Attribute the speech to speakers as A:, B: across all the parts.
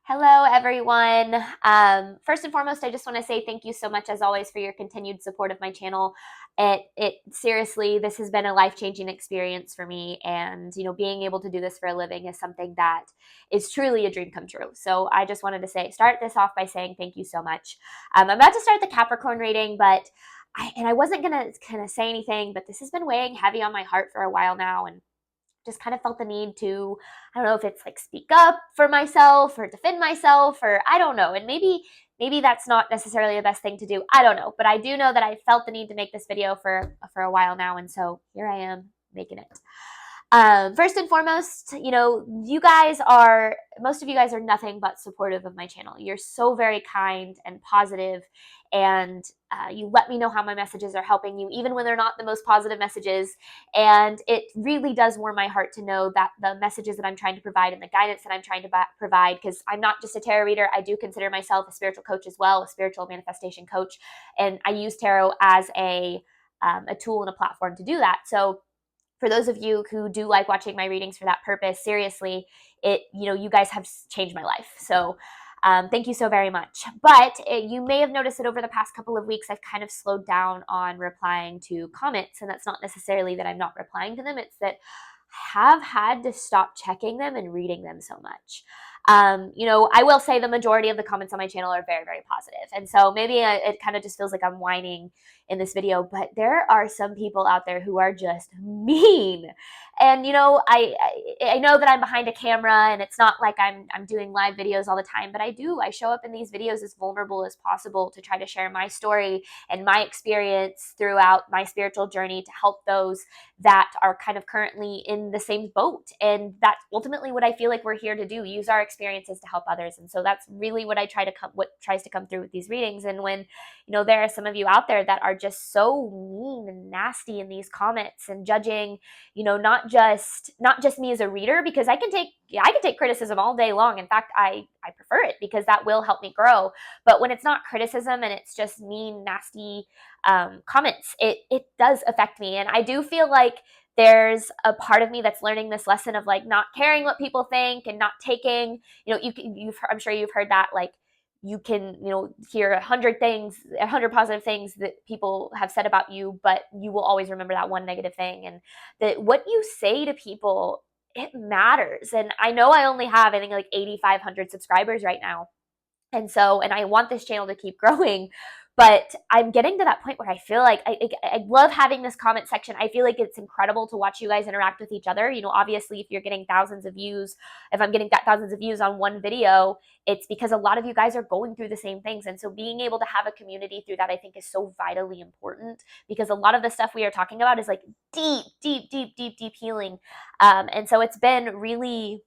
A: Hello, everyone. First and foremost, I just want to say thank you so much, as always, for your continued support of my channel. It seriously, this has been a life-changing experience for me, and being able to do this for a living is something that is truly a dream come true. So I just wanted to start this off by saying thank you so much. I'm about to start the Capricorn reading, but I wasn't gonna kind of say anything, but this has been weighing heavy on my heart for a while now, and just kind of felt the need to, I don't know if it's like speak up for myself or defend myself, or I don't know. And maybe that's not necessarily the best thing to do. I don't know, but I do know that I felt the need to make this video for a while now, and so here I am making it. First and foremost, most of you guys are nothing but supportive of my channel. You're so very kind and positive, and you let me know how my messages are helping you, even when they're not the most positive messages. And it really does warm my heart to know that the messages that I'm trying to provide and the guidance that I'm trying to provide, because I'm not just a tarot reader, I do consider myself a spiritual coach as well, a spiritual manifestation coach, and I use tarot as a tool and a platform to do that. So for those of you who do like watching my readings for that purpose, seriously, you guys have changed my life. So thank you so very much. But you may have noticed that over the past couple of weeks, I've kind of slowed down on replying to comments. And that's not necessarily that I'm not replying to them. It's that I have had to stop checking them and reading them so much. I will say the majority of the comments on my channel are very, very positive. And so maybe it kind of just feels like I'm whining in this video, but there are some people out there who are just mean. And I know that I'm behind a camera and it's not like I'm doing live videos all the time, but I show up in these videos as vulnerable as possible to try to share my story and my experience throughout my spiritual journey to help those that are kind of currently in the same boat. And that's ultimately what I feel like we're here to do, use our experiences to help others. And so that's really what what tries to come through with these readings. And when there are some of you out there that are just so mean and nasty in these comments and judging, not just me as a reader, because I can take criticism all day long. In fact, I prefer it because that will help me grow. But when it's not criticism and it's just mean, nasty comments, it does affect me. And I do feel like there's a part of me that's learning this lesson of like not caring what people think and not taking, I'm sure you've heard that, like, you can hear 100 positive things that people have said about you, but you will always remember that one negative thing. And that what you say to people, it matters. And I know I only have, I think, like 8,500 subscribers right now, and I want this channel to keep growing, but I'm getting to that point where I feel like I love having this comment section. I feel like it's incredible to watch you guys interact with each other. Obviously, if you're getting thousands of views, if I'm getting thousands of views on one video, it's because a lot of you guys are going through the same things. And so being able to have a community through that, I think, is so vitally important, because a lot of the stuff we are talking about is like deep, deep, deep, deep, deep healing. And so it's been really,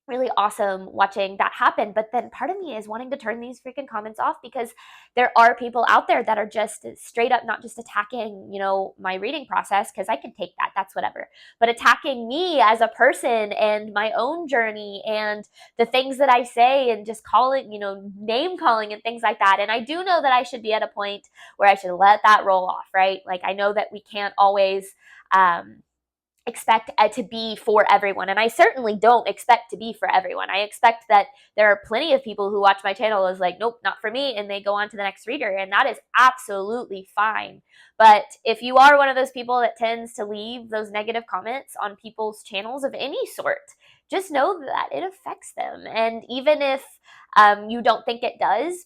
A: really awesome watching that happen. But then part of me is wanting to turn these freaking comments off, because there are people out there that are just straight up not just attacking, my reading process, because I can take that, that's whatever, but attacking me as a person and my own journey and the things that I say, and just calling, name calling and things like that. And I do know that I should be at a point where I should let that roll off, right? Like, I know that we can't always expect to be for everyone. And I certainly don't expect to be for everyone. I expect that there are plenty of people who watch my channel as like, nope, not for me, and they go on to the next reader, and that is absolutely fine. But if you are one of those people that tends to leave those negative comments on people's channels of any sort, just know that it affects them. And even if you don't think it does,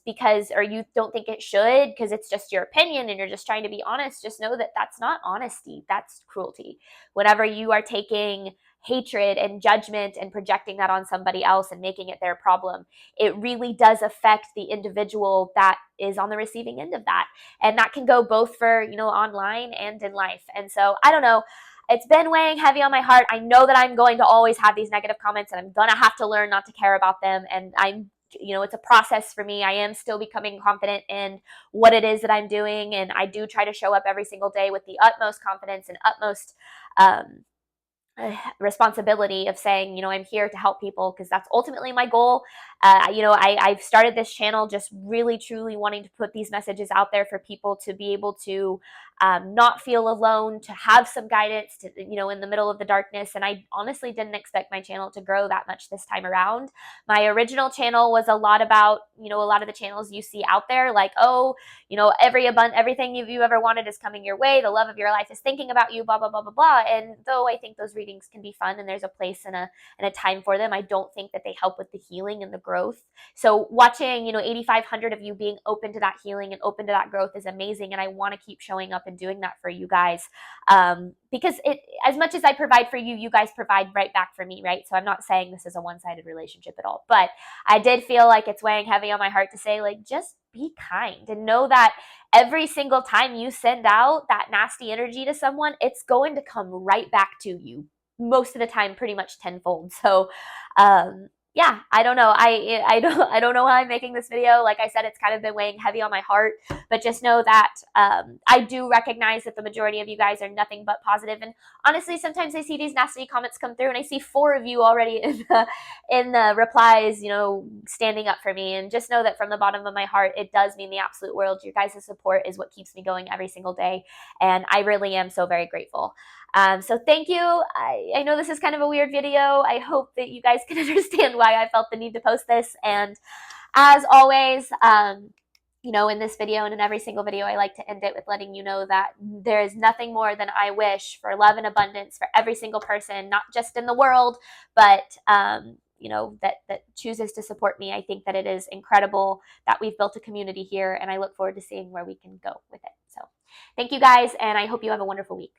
A: or you don't think it should because it's just your opinion and you're just trying to be honest, just know that that's not honesty, that's cruelty. Whenever you are taking hatred and judgment and projecting that on somebody else and making it their problem, it really does affect the individual that is on the receiving end of that. And that can go both for, online and in life. And so I don't know. It's been weighing heavy on my heart. I know that I'm going to always have these negative comments, and I'm going to have to learn not to care about them. And it's a process for me. I am still becoming confident in what it is that I'm doing. And I do try to show up every single day with the utmost confidence and utmost responsibility of saying, I'm here to help people because that's ultimately my goal. I've started this channel just really, truly wanting to put these messages out there for people to be able to not feel alone, to have some guidance, to, in the middle of the darkness. And I honestly didn't expect my channel to grow that much this time around. My original channel was a lot about, a lot of the channels you see out there, like, oh, everything you ever wanted is coming your way. The love of your life is thinking about you, blah, blah, blah, blah, blah. And though I think those readings can be fun and there's a place and a time for them, I don't think that they help with the healing and the growth. So watching, 8,500 of you being open to that healing and open to that growth is amazing. And I want to keep showing up and doing that for you guys. Because as much as I provide for you, you guys provide right back for me, right? So I'm not saying this is a one-sided relationship at all, but I did feel like it's weighing heavy on my heart to say, like, just be kind and know that every single time you send out that nasty energy to someone, it's going to come right back to you. Most of the time, pretty much tenfold. So, yeah, I don't know. I don't know why I'm making this video. Like I said, it's kind of been weighing heavy on my heart, but just know that I do recognize that the majority of you guys are nothing but positive. And honestly, sometimes I see these nasty comments come through, and I see 4 of you already in the replies, standing up for me. And just know that from the bottom of my heart, it does mean the absolute world. Your guys' support is what keeps me going every single day, and I really am so very grateful. So thank you. I know this is kind of a weird video. I hope that you guys can understand why I felt the need to post this. And as always, in this video and in every single video, I like to end it with letting you know that there is nothing more than I wish for love and abundance for every single person, not just in the world, but that chooses to support me. I think that it is incredible that we've built a community here, and I look forward to seeing where we can go with it. So thank you guys, and I hope you have a wonderful week.